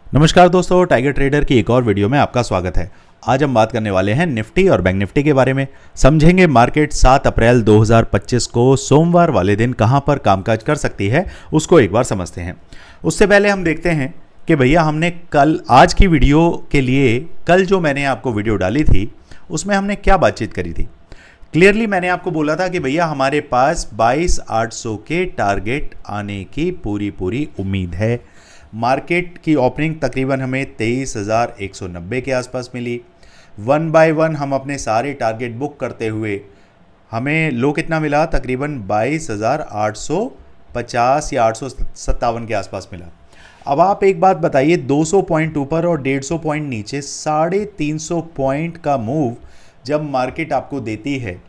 नमस्कार दोस्तों, tiger trader की एक और वीडियो में आपका स्वागत है। आज हम बात करने वाले हैं निफ्टी और बैंक निफ्टी के बारे में। समझेंगे मार्केट 7 अप्रैल 2025 को सोमवार वाले दिन कहां पर कामकाज कर सकती है, उसको एक बार समझते हैं। उससे पहले हम देखते हैं कि भैया हमने आज की वीडियो के लिए कल जो मैंने आपको वीडियो डाली थी उसमें हमने क्या बातचीत करी थी। क्लियरली मैंने आपको बोला था कि भैया हमारे पास 22,800 के टारगेट आने की पूरी उम्मीद है। मार्केट की ओपनिंग तकरीबन हमें 23,190 के आसपास मिली। वन बाय वन हम अपने सारे टारगेट बुक करते हुए हमें लो कितना मिला, तकरीबन 22,850 या 857 के आसपास मिला। अब आप एक बात बताइए, 200 पॉइंट ऊपर और 150 पॉइंट नीचे 350 पॉइंट का मूव जब मार्केट आपको देती है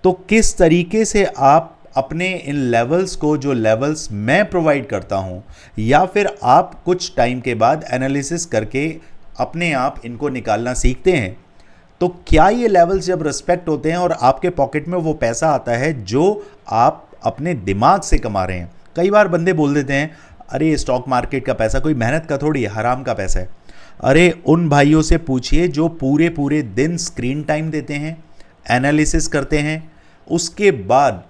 तो किस तरीके से आप अपने इन लेवल्स को, जो लेवल्स मैं प्रोवाइड करता हूं, या फिर आप कुछ टाइम के बाद एनालिसिस करके अपने आप इनको निकालना सीखते हैं, तो क्या ये लेवल्स जब रिस्पेक्ट होते हैं और आपके पॉकेट में वो पैसा आता है जो आप अपने दिमाग से कमा रहे हैं। कई बार बंदे बोल देते हैं, अरे स्टॉक मार्केट का पैसा कोई मेहनत का थोड़ी है, हराम का पैसा है। अरे उन भाइयों से पूछिए जो पूरे दिन स्क्रीन टाइम देते हैं, एनालिसिस करते हैं, उसके बाद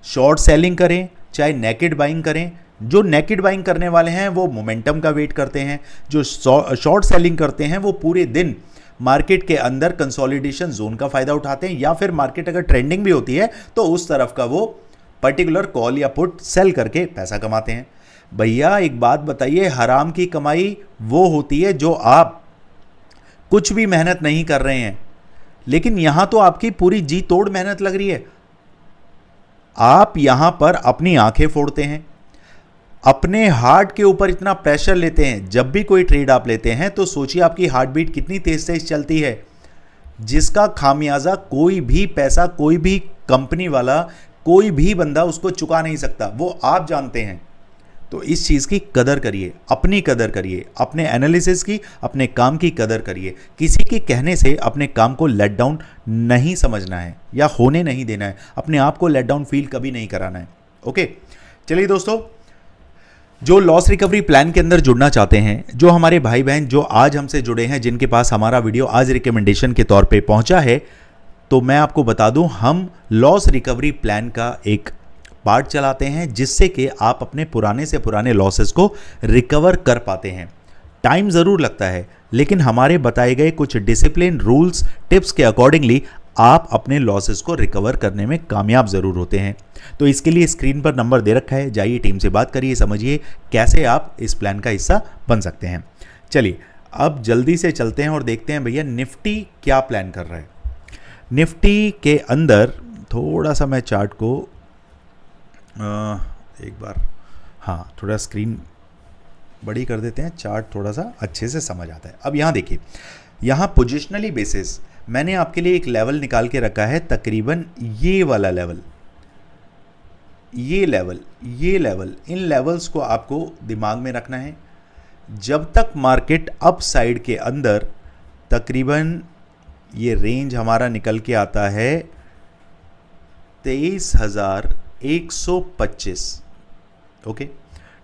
शॉर्ट सेलिंग करें चाहे नेकेड बाइंग करें। जो नेकेड बाइंग करने वाले हैं वो मोमेंटम का वेट करते हैं, जो शॉर्ट सेलिंग करते हैं वो पूरे दिन मार्केट के अंदर कंसोलिडेशन जोन का फायदा उठाते हैं, या फिर मार्केट अगर ट्रेंडिंग भी होती है तो उस तरफ का वो पर्टिकुलर कॉल या पुट सेल करके पैसा कमाते हैं। भैया एक बात बताइए, हराम की कमाई वो होती है जो आप कुछ भी मेहनत नहीं कर रहे हैं, लेकिन यहां तो आपकी पूरी जी तोड़ मेहनत लग रही है। आप यहां पर अपनी आंखें फोड़ते हैं, अपने हार्ट के ऊपर इतना प्रेशर लेते हैं। जब भी कोई ट्रेड आप लेते हैं तो सोचिए आपकी हार्ट बीट कितनी तेज तेज चलती है, जिसका खामियाजा कोई भी पैसा, कोई भी कंपनी वाला, कोई भी बंदा उसको चुका नहीं सकता, वो आप जानते हैं। तो इस चीज़ की कदर करिए, अपनी कदर करिए, अपने एनालिसिस की, अपने काम की कदर करिए। किसी के कहने से अपने काम को लेट डाउन नहीं समझना है या होने नहीं देना है, अपने आप को लेट डाउन फील कभी नहीं कराना है। ओके, चलिए दोस्तों, जो लॉस रिकवरी प्लान के अंदर जुड़ना चाहते हैं, जो हमारे भाई बहन जो आज हमसे जुड़े हैं, जिनके पास हमारा वीडियो आज रिकमेंडेशन के तौर पे पहुंचा है, तो मैं आपको बता दूं, हम लॉस रिकवरी प्लान का एक पार्ट चलाते हैं जिससे कि आप अपने पुराने से पुराने लॉसेस को रिकवर कर पाते हैं। टाइम ज़रूर लगता है, लेकिन हमारे बताए गए कुछ डिसिप्लिन, रूल्स, टिप्स के अकॉर्डिंगली आप अपने लॉसेस को रिकवर करने में कामयाब ज़रूर होते हैं। तो इसके लिए स्क्रीन पर नंबर दे रखा है, जाइए टीम से बात करिए, समझिए कैसे आप इस प्लान का हिस्सा बन सकते हैं। चलिए अब जल्दी से चलते हैं और देखते हैं भैया निफ्टी क्या प्लान कर रहा है। निफ्टी के अंदर थोड़ा सा मैं चार्ट को एक बार, हाँ, थोड़ा स्क्रीन बड़ी कर देते हैं, चार्ट थोड़ा सा अच्छे से समझ आता है। अब यहाँ देखिए, यहाँ पोजिशनली बेसिस मैंने आपके लिए एक लेवल निकाल के रखा है, तकरीबन ये वाला लेवल, ये लेवल, इन लेवल्स को आपको दिमाग में रखना है। जब तक मार्केट अप साइड के अंदर तकरीबन ये रेंज हमारा निकल के आता है 23,125। ओके,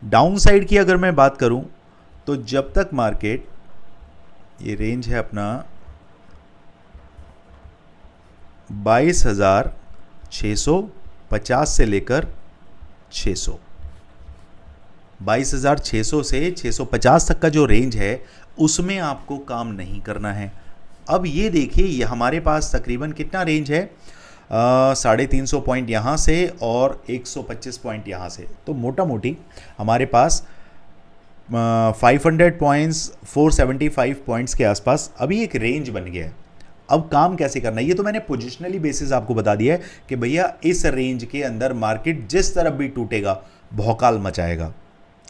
डाउन साइड की अगर मैं बात करूं तो जब तक मार्केट, ये रेंज है अपना 22,650 से लेकर 600, 22,600 से 650 तक का जो रेंज है उसमें आपको काम नहीं करना है। अब ये देखिए, ये हमारे पास तकरीबन कितना रेंज है, 350 पॉइंट यहाँ से और 125 पॉइंट यहाँ से, तो मोटा मोटी हमारे पास 500 पॉइंट्स, 475 पॉइंट्स के आसपास अभी एक रेंज बन गया है। अब काम कैसे करना है, ये तो मैंने पोजिशनली बेसिस आपको बता दिया है कि भैया इस रेंज के अंदर मार्केट जिस तरफ भी टूटेगा भौकाल मचाएगा।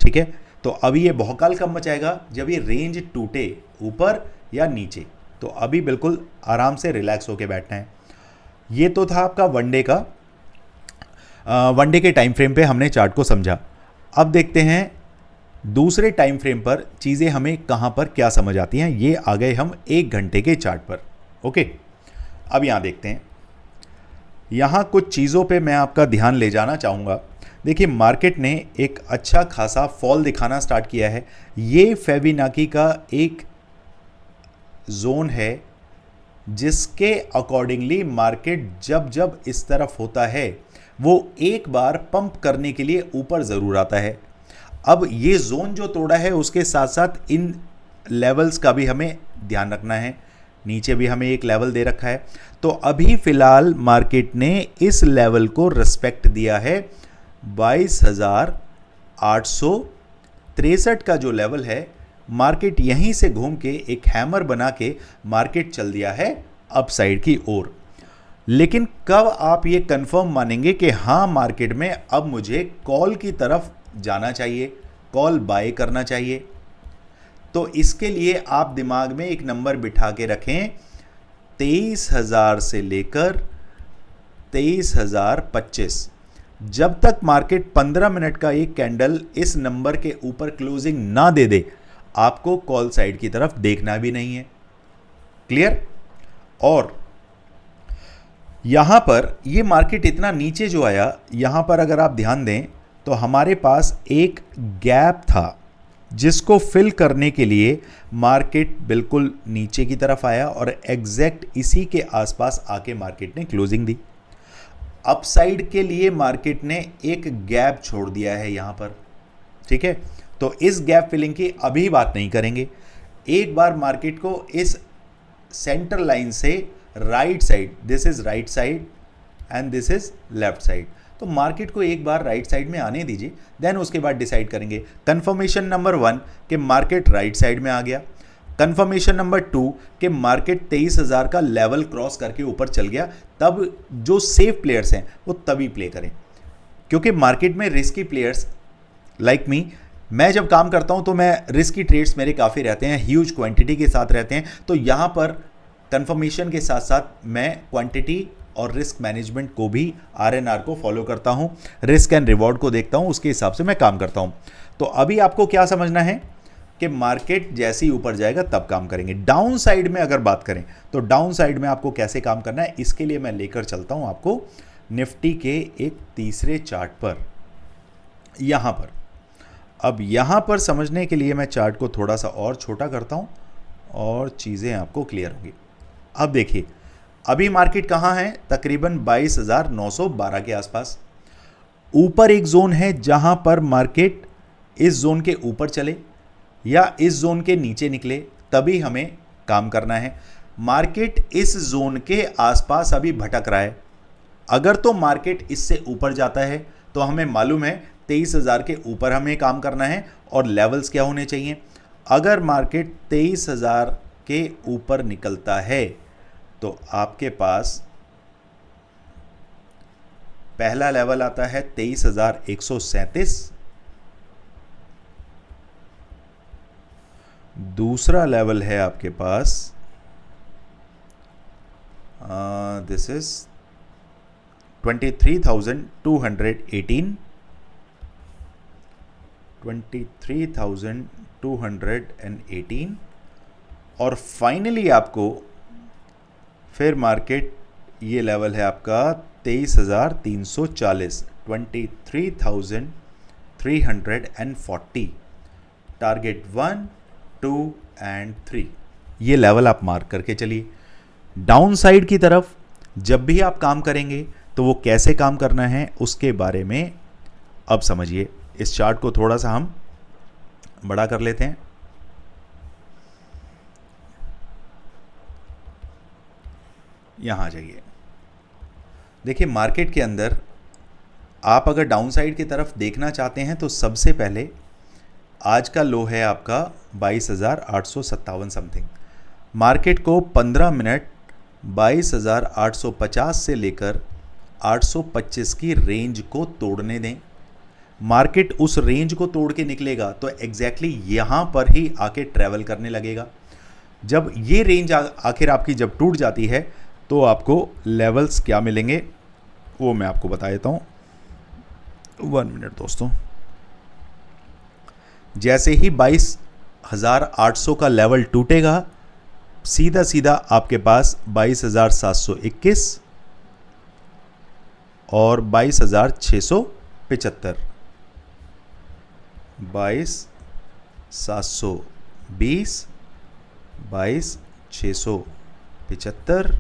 ठीक है, तो अभी ये भौकाल कब मचाएगा, जब ये रेंज टूटे ऊपर या नीचे। तो अभी बिल्कुल आराम से रिलैक्स होके बैठना है। ये तो था आपका वनडे का, वनडे के टाइम फ्रेम पे हमने चार्ट को समझा। अब देखते हैं दूसरे टाइम फ्रेम पर चीज़ें हमें कहाँ पर क्या समझ आती हैं। ये आ गए हम 1 घंटे के चार्ट पर। ओके, अब यहाँ देखते हैं, यहाँ कुछ चीज़ों पे मैं आपका ध्यान ले जाना चाहूँगा देखिए मार्केट ने एक अच्छा खासा फॉल दिखाना स्टार्ट किया है। ये फेबिनाकी का एक जोन है जिसके अकॉर्डिंगली मार्केट जब जब इस तरफ होता है वो एक बार पंप करने के लिए ऊपर ज़रूर आता है। अब ये जोन जो तोड़ा है उसके साथ साथ इन लेवल्स का भी हमें ध्यान रखना है। नीचे भी हमें एक लेवल दे रखा है, तो अभी फ़िलहाल मार्केट ने इस लेवल को रिस्पेक्ट दिया है। 22,863 का जो लेवल है, मार्केट यहीं से घूम के एक हैमर बना के मार्केट चल दिया है अपसाइड की ओर। लेकिन कब आप ये कंफर्म मानेंगे कि हाँ मार्केट में अब मुझे कॉल की तरफ जाना चाहिए, कॉल बाय करना चाहिए? तो इसके लिए आप दिमाग में एक नंबर बिठा के रखें, 23,000 से लेकर 23,025। जब तक मार्केट 15 मिनट का एक कैंडल इस नंबर के ऊपर क्लोजिंग ना दे दे, आपको कॉल साइड की तरफ देखना भी नहीं है। क्लियर? और यहां पर ये मार्केट इतना नीचे जो आया, यहां पर अगर आप ध्यान दें तो हमारे पास एक गैप था जिसको फिल करने के लिए मार्केट बिल्कुल नीचे की तरफ आया और एग्जैक्ट इसी के आसपास आके मार्केट ने क्लोजिंग दी। अपसाइड के लिए मार्केट ने एक गैप छोड़ दिया है यहां पर, ठीक है? तो इस गैप फिलिंग की अभी बात नहीं करेंगे। एक बार मार्केट को इस सेंटर लाइन से right side, this is right side and this is left side, तो मार्केट को एक बार राइट साइड में आने दीजिए, देन उसके बाद डिसाइड करेंगे। कंफर्मेशन नंबर 1 कि मार्केट राइट साइड में आ गया, कंफर्मेशन नंबर 2 कि मार्केट 23,000 का लेवल क्रॉस करके ऊपर चल गया, तब जो सेफ प्लेयर्स हैं वो तभी प्ले करें। क्योंकि मार्केट में रिस्की प्लेयर्स लाइक मी, मैं जब काम करता हूं तो मैं रिस्की ट्रेड्स मेरे काफ़ी रहते हैं, ह्यूज क्वांटिटी के साथ रहते हैं, तो यहां पर कंफर्मेशन के साथ साथ मैं क्वांटिटी और रिस्क मैनेजमेंट को भी, RNR को फॉलो करता हूं, रिस्क एंड रिवॉर्ड को देखता हूं, उसके हिसाब से मैं काम करता हूं। तो अभी आपको क्या समझना है कि मार्केट जैसे ही ऊपर जाएगा तब काम करेंगे। डाउन साइड में अगर बात करें तो डाउन साइड में आपको कैसे काम करना है, इसके लिए मैं लेकर चलता हूं आपको निफ्टी के एक तीसरे चार्ट पर। यहां पर अब यहां पर समझने के लिए मैं चार्ट को थोड़ा सा और छोटा करता हूं और चीज़ें आपको क्लियर होंगी। अब देखिए अभी मार्केट कहाँ है, तकरीबन 22,912 के आसपास। ऊपर एक जोन है जहां पर मार्केट इस जोन के ऊपर चले या इस जोन के नीचे निकले तभी हमें काम करना है। मार्केट इस जोन के आसपास अभी भटक रहा है। अगर तो मार्केट इससे ऊपर जाता है तो हमें मालूम है 23,000 के ऊपर हमें काम करना है और लेवल्स क्या होने चाहिए। अगर मार्केट 23,000 के ऊपर निकलता है तो आपके पास पहला लेवल आता है 23,137, दूसरा लेवल है आपके पास दिस इज 23,218, 23,218 और फाइनली आपको फिर मार्केट, ये लेवल है आपका 23,340, 23,340, टारगेट 1, 2 एंड 3। ये लेवल आप मार्क करके चलिए। डाउन साइड की तरफ जब भी आप काम करेंगे तो वो कैसे काम करना है उसके बारे में अब समझिए। इस चार्ट को थोड़ा सा हम बड़ा कर लेते हैं। यहाँ आ जाइए। देखिए मार्केट के अंदर आप अगर डाउन साइड की तरफ देखना चाहते हैं तो सबसे पहले आज का लो है आपका 22,857 समथिंग। मार्केट को 15 मिनट 22,850 से लेकर 825 की रेंज को तोड़ने दें। मार्केट उस रेंज को तोड़ के निकलेगा तो एग्जैक्टली यहाँ पर ही आके ट्रैवल करने लगेगा। जब ये रेंज आखिर आपकी जब टूट जाती है तो आपको लेवल्स क्या मिलेंगे वो मैं आपको बता देता हूँ। 1 मिनट दोस्तों। जैसे ही 22,800 का लेवल टूटेगा सीधा सीधा आपके पास 22,721 और 22,650 75, 22,720, 22,675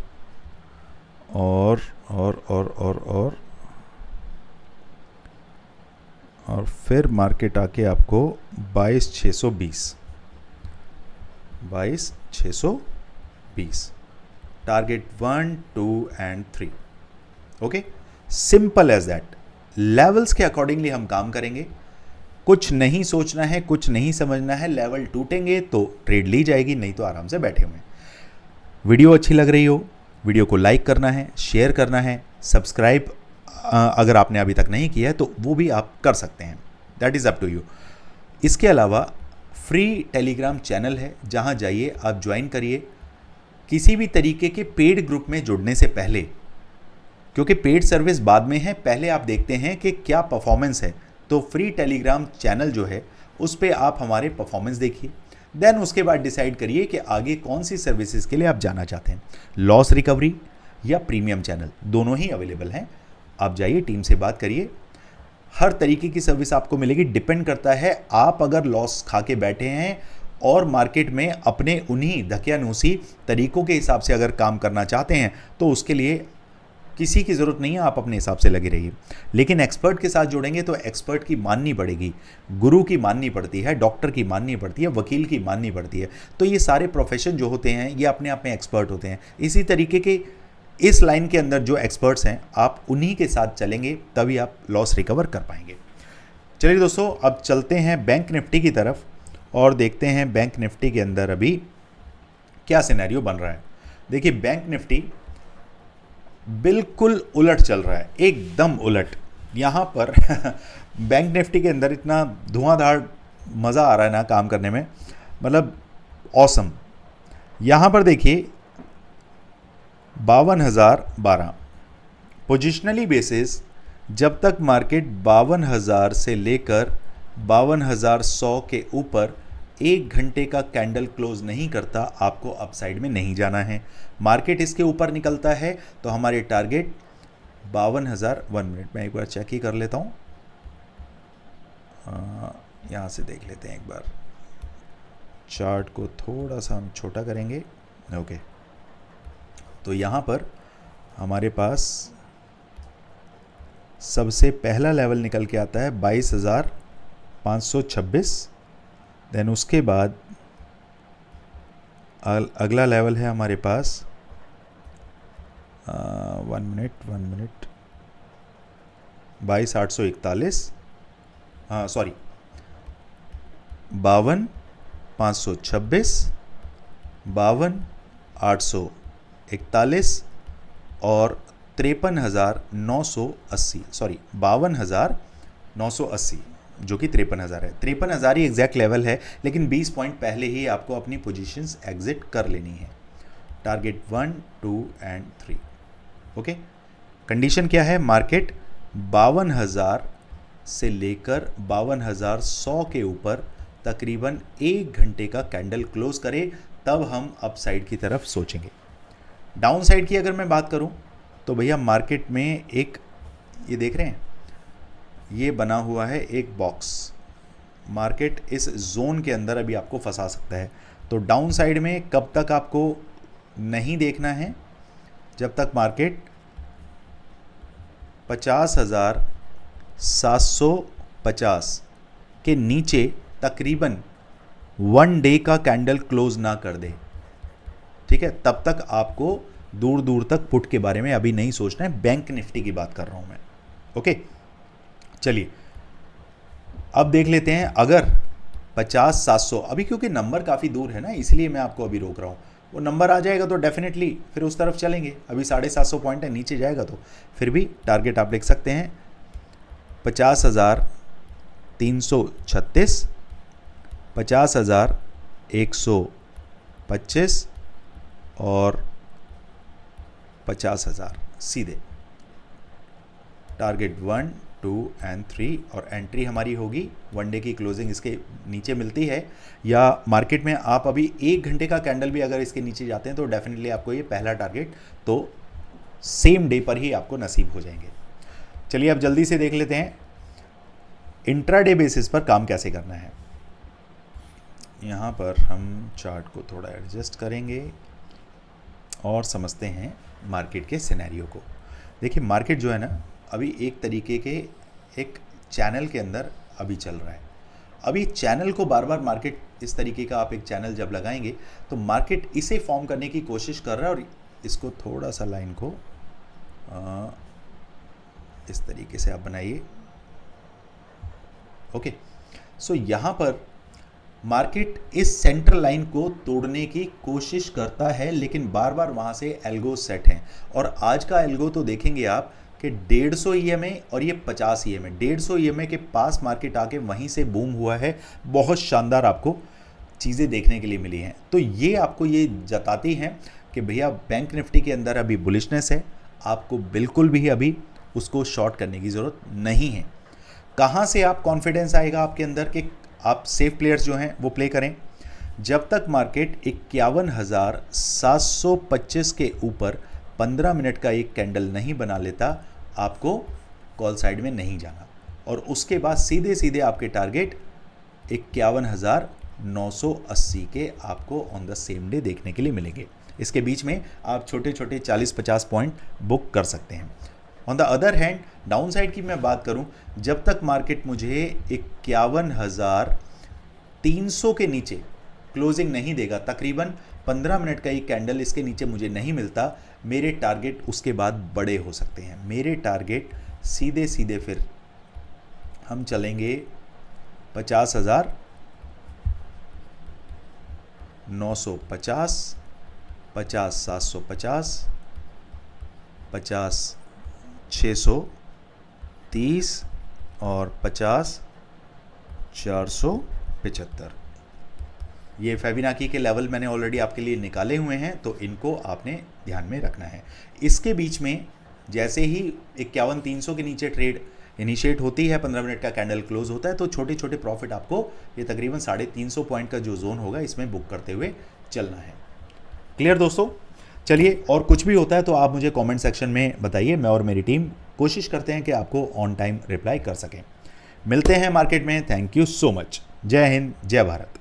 और फिर मार्केट आके आपको 22,620, 22,620, target 1, 2 and 3। Okay, simple as that. Levels के अकॉर्डिंगली हम काम करेंगे, कुछ नहीं सोचना है, कुछ नहीं समझना है। लेवल टूटेंगे तो ट्रेड ली जाएगी, नहीं तो आराम से बैठे हुए। वीडियो अच्छी लग रही हो, वीडियो को लाइक करना है, शेयर करना है, सब्सक्राइब अगर आपने अभी तक नहीं किया है तो वो भी आप कर सकते हैं, that is up to you. इसके अलावा फ्री टेलीग्राम चैनल है, जहां जाइए आप ज्वाइन करिए। किसी भी तरीके के पेड ग्रुप में जुड़ने से पहले, क्योंकि पेड सर्विस बाद में है, पहले आप देखते हैं कि क्या परफॉर्मेंस है। तो फ्री टेलीग्राम चैनल जो है उस पर आप हमारे परफॉर्मेंस देखिए, देन उसके बाद डिसाइड करिए कि आगे कौन सी सर्विसेज के लिए आप जाना चाहते हैं। लॉस रिकवरी या प्रीमियम चैनल दोनों ही अवेलेबल हैं। आप जाइए, टीम से बात करिए, हर तरीके की सर्विस आपको मिलेगी। डिपेंड करता है आप अगर लॉस खा के बैठे हैं और मार्केट में अपने उन्हीं धकियानूसी तरीकों के हिसाब से अगर काम करना चाहते हैं तो उसके लिए किसी की ज़रूरत नहीं है, आप अपने हिसाब से लगे रहिए। लेकिन एक्सपर्ट के साथ जुड़ेंगे तो एक्सपर्ट की माननी पड़ेगी, गुरु की माननी पड़ती है, डॉक्टर की माननी पड़ती है, वकील की माननी पड़ती है। तो ये सारे प्रोफेशन जो होते हैं ये अपने आप में एक्सपर्ट होते हैं। इसी तरीके के इस लाइन के अंदर जो एक्सपर्ट्स हैं आप उन्हीं के साथ चलेंगे, तभी आप लॉस रिकवर कर पाएंगे। चलिए दोस्तों, अब चलते हैं बैंक निफ्टी की तरफ और देखते हैं बैंक निफ्टी के अंदर अभी क्या सिनेरियो बन रहा है। देखिए, बैंक निफ्टी बिल्कुल उलट चल रहा है, एकदम उलट। यहाँ पर बैंक निफ्टी के अंदर इतना धुआंधार मज़ा आ रहा है ना काम करने में, मतलब ऑसम। यहाँ पर देखिए 52,012 पोजिशनली बेसिस, जब तक मार्केट 52,000 से लेकर 52,100 के ऊपर 1 घंटे का कैंडल क्लोज नहीं करता, आपको अपसाइड में नहीं जाना है। मार्केट इसके ऊपर निकलता है तो हमारे टारगेट 52,000। 1 मिनट में एक बार चेक ही कर लेता हूँ, यहाँ से देख लेते हैं एक बार। चार्ट को थोड़ा सा हम छोटा करेंगे। ओके, तो यहाँ पर हमारे पास सबसे पहला लेवल निकल के आता है 22,526। देन उसके बाद अगला लेवल है हमारे पास 1 मिनट 22,841, हाँ सॉरी 52,526, 52,841 और 53,980, सॉरी 52,980 जो कि 53,000 है। 53,000 ही एग्जैक्ट लेवल है, लेकिन 20 पॉइंट पहले ही आपको अपनी पोजीशंस एग्जिट कर लेनी है। Target 1, 2 and 3। ओके, कंडीशन क्या है? मार्केट 52,000 से लेकर 52,100 के ऊपर तकरीबन 1 घंटे का कैंडल क्लोज करे, तब हम अप साइड की तरफ सोचेंगे। डाउन साइड की अगर मैं बात करूं तो भैया मार्केट में एक, ये देख रहे हैं, ये बना हुआ है एक बॉक्स। मार्केट इस जोन के अंदर अभी आपको फंसा सकता है। तो डाउन साइड में कब तक आपको नहीं देखना है? जब तक मार्केट 50,750 के नीचे तकरीबन 1 डे का कैंडल क्लोज ना कर दे, ठीक है, तब तक आपको दूर दूर तक पुट के बारे में अभी नहीं सोचना है। बैंक निफ्टी की बात कर रहा हूं मैं। ओके, चलिए अब देख लेते हैं। अगर 50,700, अभी क्योंकि नंबर काफ़ी दूर है ना, इसलिए मैं आपको अभी रोक रहा हूँ। वो नंबर आ जाएगा तो डेफिनेटली फिर उस तरफ चलेंगे। अभी 750 पॉइंट है, नीचे जाएगा तो फिर भी टारगेट आप लिख सकते हैं 50,336, 50,125 और 50,000 सीधे। टारगेट 1, 2 एंड 3 और एंट्री हमारी होगी 1 डे की क्लोजिंग इसके नीचे मिलती है, या मार्केट में आप अभी 1 घंटे का कैंडल भी अगर इसके नीचे जाते हैं तो डेफिनेटली आपको ये पहला टारगेट तो सेम डे पर ही आपको नसीब हो जाएंगे। चलिए अब जल्दी से देख लेते हैं इंट्राडे बेसिस पर काम कैसे करना है। यहाँ पर हम चार्ट को थोड़ा एडजस्ट करेंगे और समझते हैं मार्केट के सिनेरियो को। देखिए मार्केट जो है ना अभी एक तरीके के एक चैनल के अंदर अभी चल रहा है। अभी चैनल को बार बार मार्केट इस तरीके का आप एक चैनल जब लगाएंगे तो मार्केट इसे फॉर्म करने की कोशिश कर रहा है, और इसको थोड़ा सा लाइन को इस तरीके से आप बनाइए। ओके, सो यहाँ पर मार्केट इस सेंट्रल लाइन को तोड़ने की कोशिश करता है, लेकिन बार बार वहाँ से एल्गो सेट हैं। और आज का एल्गो तो देखेंगे आप कि 150 EMA और ये 50 EMA, 150 EMA के पास मार्केट आके वहीं से बूम हुआ है। बहुत शानदार आपको चीज़ें देखने के लिए मिली हैं। तो ये आपको ये जताती हैं कि भैया बैंक निफ्टी के अंदर अभी बुलिशनेस है, आपको बिल्कुल भी अभी उसको शॉर्ट करने की ज़रूरत नहीं है। कहाँ से आप कॉन्फिडेंस आएगा आपके अंदर कि आप सेफ प्लेयर्स जो हैं वो प्ले करें? जब तक मार्केट 51,725 के ऊपर 15 मिनट का एक कैंडल नहीं बना लेता, आपको कॉल साइड में नहीं जाना, और उसके बाद सीधे सीधे आपके टारगेट 51,980 के आपको ऑन द सेम डे देखने के लिए मिलेंगे। इसके बीच में आप छोटे छोटे 40-50 पॉइंट बुक कर सकते हैं। On the other hand down side की मैं बात करूं, जब तक मार्केट मुझे 51,300 के नीचे क्लोजिंग नहीं देगा, तकरीबन 15 मिनट का एक कैंडल इसके नीचे मुझे नहीं मिलता, मेरे टारगेट उसके बाद बड़े हो सकते हैं। मेरे टारगेट सीधे सीधे फिर हम चलेंगे 50,950, 50,750, 50,630 और 50,475। ये फेबिनाकी के लेवल मैंने ऑलरेडी आपके लिए निकाले हुए हैं, तो इनको आपने ध्यान में रखना है। इसके बीच में जैसे ही 51,300 के नीचे ट्रेड इनिशिएट होती है, 15 मिनट का कैंडल क्लोज होता है, तो छोटे छोटे प्रॉफिट आपको ये तकरीबन 350 पॉइंट का जो जोन होगा इसमें बुक करते हुए चलना है। क्लियर दोस्तों? चलिए, और कुछ भी होता है तो आप मुझे कमेंट सेक्शन में बताइए। मैं और मेरी टीम कोशिश करते हैं कि आपको ऑन टाइम रिप्लाई कर सकें। मिलते हैं मार्केट में। Thank you so much. जय हिंद, जय भारत।